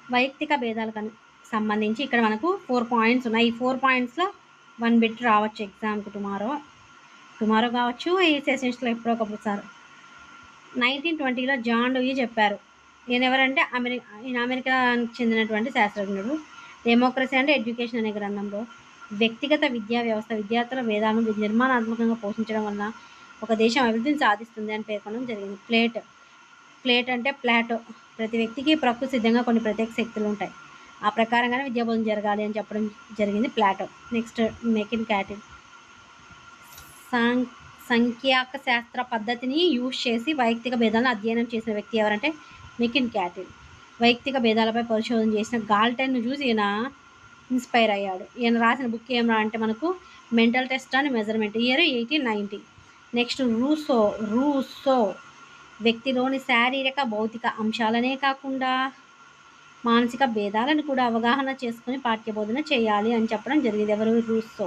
వైయక్తిక భేదాలకు సంబంధించి ఇక్కడ మనకు 4 పాయింట్స్ ఉన్నాయి. ఈ 4 పాయింట్స్‌లో 1 బిట్ రావచ్చు ఎగ్జామ్‌కి టుమారో కావచ్చు, ఈ సెషన్స్‌లో ఎప్పుడో ఒకసారి. 1920లో జాన్ డూయి చెప్పారు. ఈయన ఎవరంటే ఈయన అమెరికాకి చెందినటువంటి శాస్త్రజ్ఞుడు. డెమోక్రసీ అండ్ ఎడ్యుకేషన్ అనే గ్రంథంలో వ్యక్తిగత విద్యా వ్యవస్థ విద్యార్థుల భేదాలను నిర్మాణాత్మకంగా పోషించడం వలన ఒక దేశం అభివృద్ధిని సాధిస్తుంది అని పేర్కొనడం జరిగింది. ప్లేట్ అంటే ప్లాటో. ప్రతి వ్యక్తికి ప్రకృతి సిద్ధంగా కొన్ని ప్రత్యేక శక్తులు ఉంటాయి. ఆ ప్రకారంగానే విద్యాబోధన జరగాలి అని చెప్పడం జరిగింది ప్లాటో. Next McKeen Cattell. సంఖ్యాక శాస్త్ర పద్ధతిని యూజ్ చేసి వైయక్తిక భేదాలను అధ్యయనం చేసిన వ్యక్తి ఎవరంటే మెకిన్ క్యాటిల్. వైయక్తిక భేదాలపై పరిశోధన చేసిన గాల్టన్ను చూసి ఈయన ఇన్స్పైర్ అయ్యాడు. ఈయన రాసిన బుక్ ఏమరా అంటే మనకు mental test and measurement, year 1890. Next Rousseau వ్యక్తిలోని శారీరక భౌతిక అంశాలనే కాకుండా మానసిక భేదాలను కూడా అవగాహన చేసుకుని పాఠ్యబోధన చేయాలి అని చెప్పడం జరిగింది. ఎవరు? రూసో.